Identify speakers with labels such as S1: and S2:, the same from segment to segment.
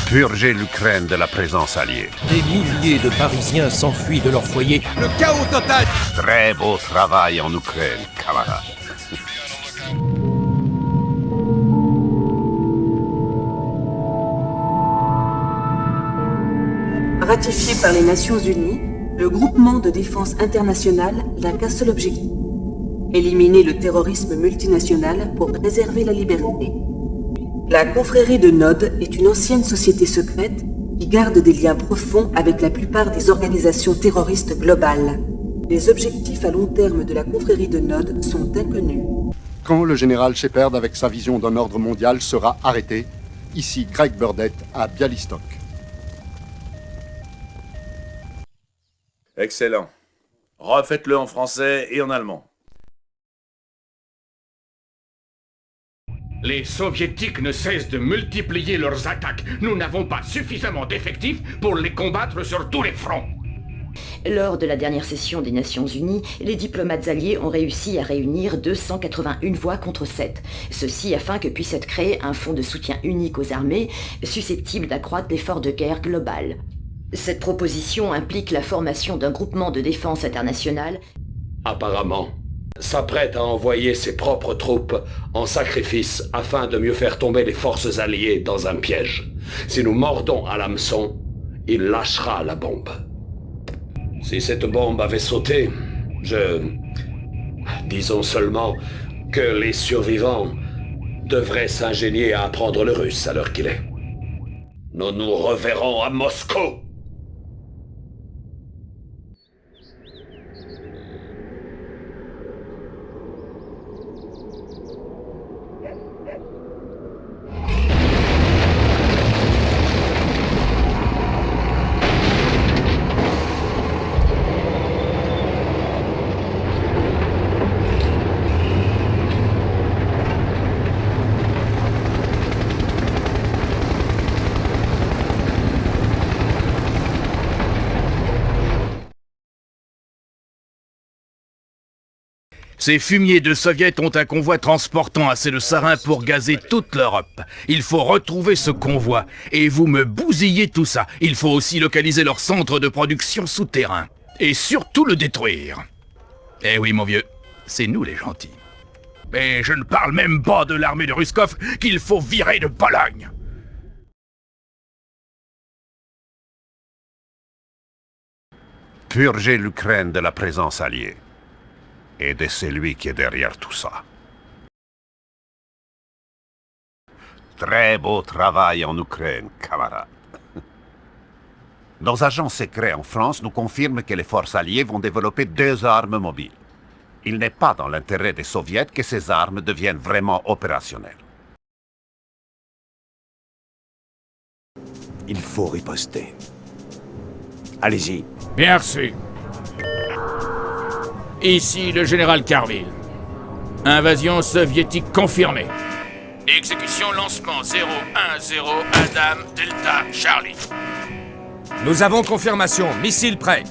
S1: Purger l'Ukraine de la présence alliée.
S2: Des milliers de Parisiens s'enfuient de leur foyer.
S3: Le chaos total.
S1: Très beau travail en Ukraine, camarades.
S4: Ratifié par les Nations Unies, le groupement de défense internationale n'a qu'un seul objectif: éliminer le terrorisme multinational pour préserver la liberté. La confrérie de Nod est une ancienne société secrète qui garde des liens profonds avec la plupart des organisations terroristes globales. Les objectifs à long terme de la confrérie de Nod sont inconnus.
S5: Quand le général Shepard, avec sa vision d'un ordre mondial, sera arrêté, ici Greg Burdett à Bialystok.
S6: Excellent. Refaites-le en français et en allemand.
S7: Les Soviétiques ne cessent de multiplier leurs attaques. Nous n'avons pas suffisamment d'effectifs pour les combattre sur tous les fronts.
S8: Lors de la dernière session des Nations Unies, les diplomates alliés ont réussi à réunir 281 voix contre 7. Ceci afin que puisse être créé un fonds de soutien unique aux armées, susceptible d'accroître l'effort de guerre global. Cette proposition implique la formation d'un groupement de défense internationale.
S9: Apparemment, s'apprête à envoyer ses propres troupes en sacrifice afin de mieux faire tomber les forces alliées dans un piège. Si nous mordons à l'hameçon, il lâchera la bombe. Si cette bombe avait sauté, disons seulement que les survivants devraient s'ingénier à apprendre le russe à l'heure qu'il est. Nous nous reverrons à Moscou.
S10: Ces fumiers de soviets ont un convoi transportant assez de sarins pour gazer toute l'Europe. Il faut retrouver ce convoi, et vous me bousillez tout ça. Il faut aussi localiser leur centre de production souterrain. Et surtout le détruire. Eh oui, mon vieux, c'est nous les gentils. Mais je ne parle même pas de l'armée de Ruskov qu'il faut virer de Pologne.
S1: Purger l'Ukraine de la présence alliée. Et de celui qui est derrière tout ça. Très beau travail en Ukraine, camarades. Nos agents secrets en France nous confirment que les forces alliées vont développer 2 armes mobiles. Il n'est pas dans l'intérêt des soviets que ces armes deviennent vraiment opérationnelles.
S3: Il faut riposter. Allez-y.
S7: Bien reçu. Ici le général Carville. Invasion soviétique confirmée. Exécution lancement 010 Adam Delta Charlie.
S3: Nous avons confirmation. Missile prêt.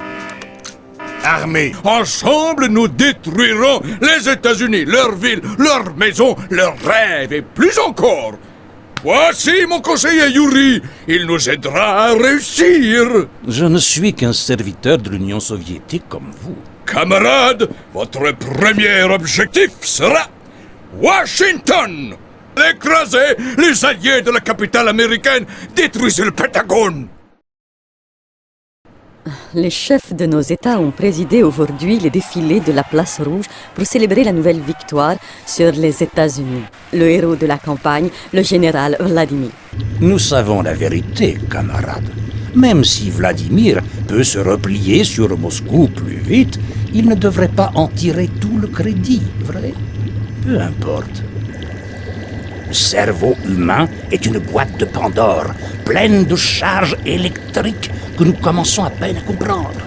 S7: Armée. Ensemble, nous détruirons les États-Unis, leurs villes, leurs maisons, leurs rêves et plus encore. Voici mon conseiller Yuri. Il nous aidera à réussir.
S2: Je ne suis qu'un serviteur de l'Union soviétique comme vous.
S7: Camarades, votre premier objectif sera Washington. Écrasez les alliés de la capitale américaine, détruisez le Pentagone.
S8: Les chefs de nos États ont présidé aujourd'hui les défilés de la Place Rouge pour célébrer la nouvelle victoire sur les États-Unis. Le héros de la campagne, le général Vladimir.
S2: Nous savons la vérité, camarades. Même si Vladimir peut se replier sur Moscou plus vite, il ne devrait pas en tirer tout le crédit, vrai? Peu importe. Le cerveau humain est une boîte de Pandore, pleine de charges électriques que nous commençons à peine à comprendre.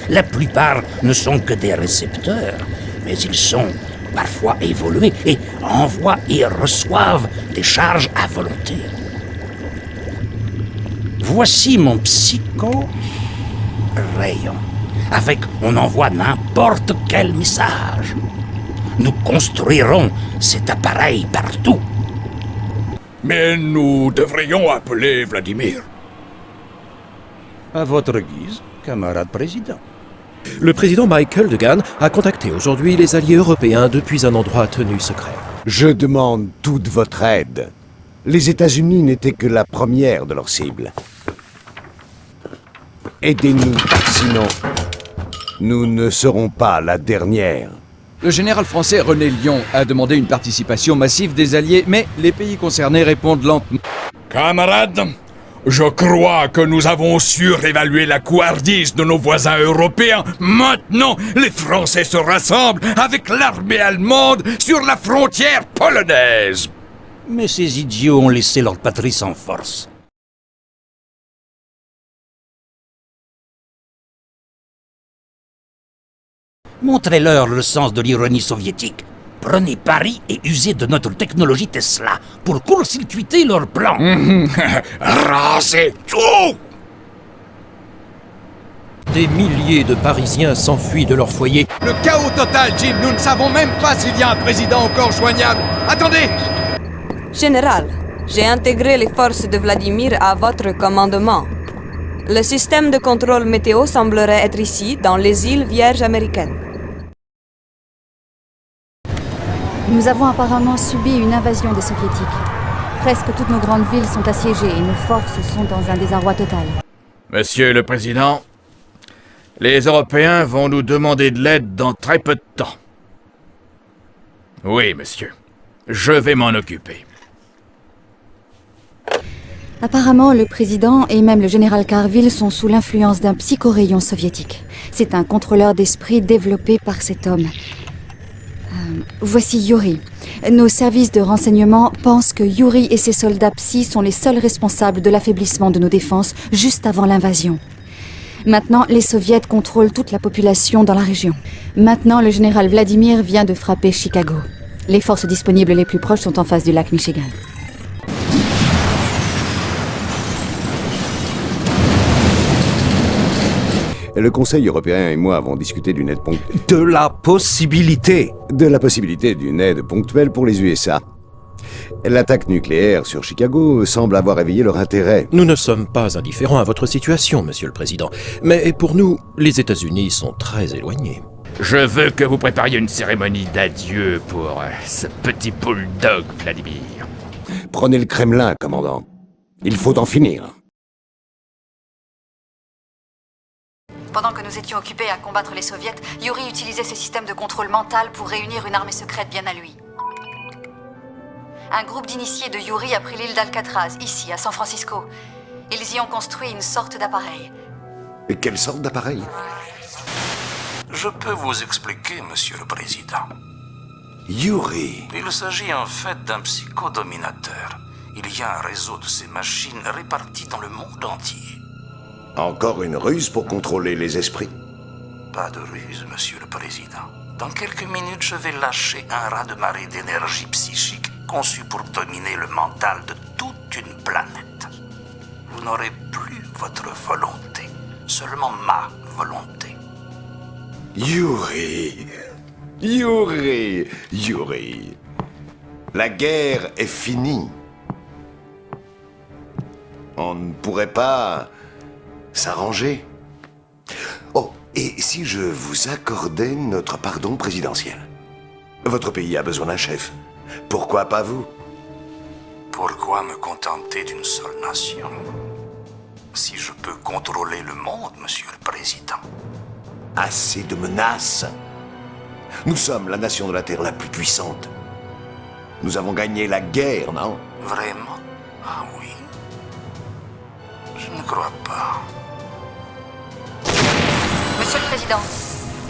S2: La plupart ne sont que des récepteurs, mais ils sont parfois évolués et envoient et reçoivent des charges à volonté. Voici mon psycho-rayon. Avec, on envoie n'importe quel message. Nous construirons cet appareil partout.
S7: Mais nous devrions appeler Vladimir.
S2: À votre guise, camarade président.
S11: Le président Michael Degan a contacté aujourd'hui les alliés européens depuis un endroit tenu secret.
S12: Je demande toute votre aide. Les États-Unis n'étaient que la première de leurs cibles. Aidez-nous, sinon nous ne serons pas la dernière.
S13: Le général français René Lyon a demandé une participation massive des Alliés, mais les pays concernés répondent lentement.
S7: Camarades, je crois que nous avons surévalué la couardise de nos voisins européens. Maintenant, les Français se rassemblent avec l'armée allemande sur la frontière polonaise.
S2: Mais ces idiots ont laissé leur patrie sans force. Montrez-leur le sens de l'ironie soviétique. Prenez Paris et usez de notre technologie Tesla pour court-circuiter leur plan.
S7: Rasez tout!
S11: Des milliers de Parisiens s'enfuient de leur foyer.
S13: Le chaos total, Jim. Nous ne savons même pas s'il y a un président encore joignable. Attendez!
S14: Général, j'ai intégré les forces de Vladimir à votre commandement. Le système de contrôle météo semblerait être ici, dans les îles Vierges américaines.
S15: Nous avons apparemment subi une invasion des Soviétiques. Presque toutes nos grandes villes sont assiégées et nos forces sont dans un désarroi total.
S10: Monsieur le Président, les Européens vont nous demander de l'aide dans très peu de temps. Oui, monsieur. Je vais m'en occuper.
S15: Apparemment, le président et même le général Carville sont sous l'influence d'un psychorayon soviétique. C'est un contrôleur d'esprit développé par cet homme. Voici Yuri. Nos services de renseignement pensent que Yuri et ses soldats psy sont les seuls responsables de l'affaiblissement de nos défenses juste avant l'invasion. Maintenant, les soviets contrôlent toute la population dans la région. Maintenant, le général Vladimir vient de frapper Chicago. Les forces disponibles les plus proches sont en face du lac Michigan.
S12: Le Conseil européen et moi avons discuté d'une aide ponctuelle.
S2: De la possibilité
S12: d'une aide ponctuelle pour les USA. L'attaque nucléaire sur Chicago semble avoir éveillé leur intérêt.
S11: Nous ne sommes pas indifférents à votre situation, monsieur le président. Mais pour nous, les États-Unis sont très éloignés.
S10: Je veux que vous prépariez une cérémonie d'adieu pour ce petit bulldog, Vladimir.
S12: Prenez le Kremlin, commandant. Il faut en finir.
S15: Pendant que nous étions occupés à combattre les soviets, Yuri utilisait ses systèmes de contrôle mental pour réunir une armée secrète bien à lui. Un groupe d'initiés de Yuri a pris l'île d'Alcatraz, ici, à San Francisco. Ils y ont construit une sorte d'appareil.
S12: Et quelle sorte d'appareil?
S2: Je peux vous expliquer, monsieur le président.
S12: Yuri.
S2: Il s'agit en fait d'un psychodominateur. Il y a un réseau de ces machines réparties dans le monde entier.
S12: Encore une ruse pour contrôler les esprits?
S2: Pas de ruse, monsieur le président. Dans quelques minutes, je vais lâcher un raz-de-marée d'énergie psychique conçu pour dominer le mental de toute une planète. Vous n'aurez plus votre volonté, seulement ma volonté.
S12: Yuri. Yuri. Yuri. La guerre est finie. On ne pourrait pas s'arranger. Oh, et si je vous accordais notre pardon présidentiel? Votre pays a besoin d'un chef. Pourquoi pas vous?
S2: Pourquoi me contenter d'une seule nation? Si je peux contrôler le monde, monsieur le président.
S12: Assez de menaces. Nous sommes la nation de la Terre la plus puissante. Nous avons gagné la guerre, non?
S2: Vraiment? Ah oui? Je ne crois pas.
S15: Monsieur le Président,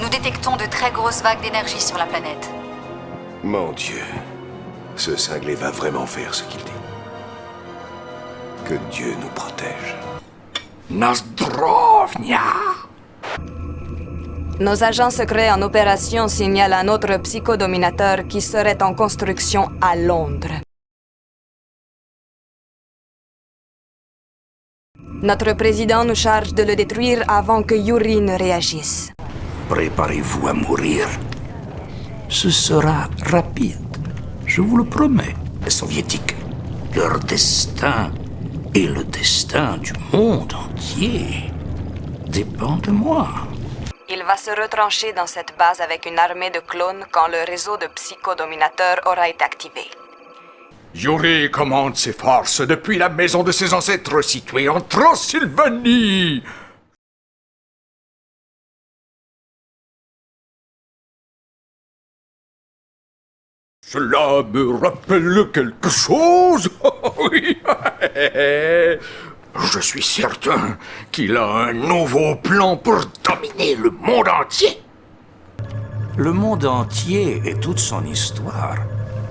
S15: nous détectons de très grosses vagues d'énergie sur la planète.
S12: Mon Dieu, ce cinglé va vraiment faire ce qu'il dit. Que Dieu nous protège.
S2: Nazdrovnia!
S14: Nos agents secrets en opération signalent un autre psychodominateur qui serait en construction à Londres. Notre président nous charge de le détruire avant que Yuri ne réagisse.
S2: Préparez-vous à mourir. Ce sera rapide, je vous le promets. Les soviétiques, leur destin est le destin du monde entier. dépend de moi.
S14: Il va se retrancher dans cette base avec une armée de clones quand le réseau de psychodominateurs aura été activé.
S7: Yuri commande ses forces depuis la maison de ses ancêtres située en Transylvanie. Cela me rappelle quelque chose. Oui. Je suis certain qu'il a un nouveau plan pour dominer le monde entier.
S2: Le monde entier et toute son histoire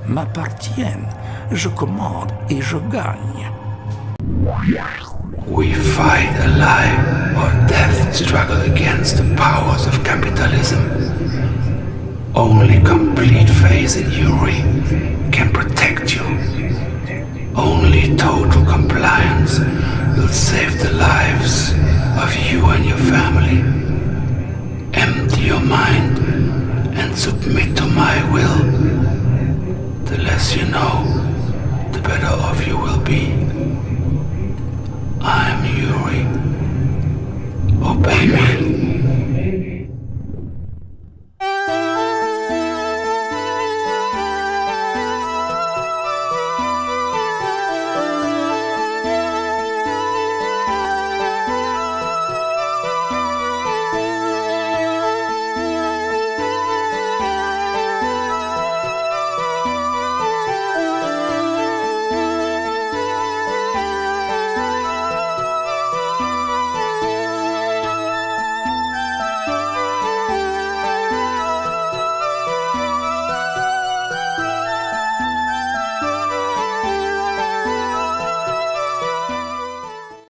S2: m'appartiennent. Je commande et je gagne.
S16: We fight a life or death struggle against the powers of capitalism. Only complete faith in Yuri can protect you. Only total compliance will save the lives of you and your family. Empty your mind and submit to my will. The less you know, the better off you will be.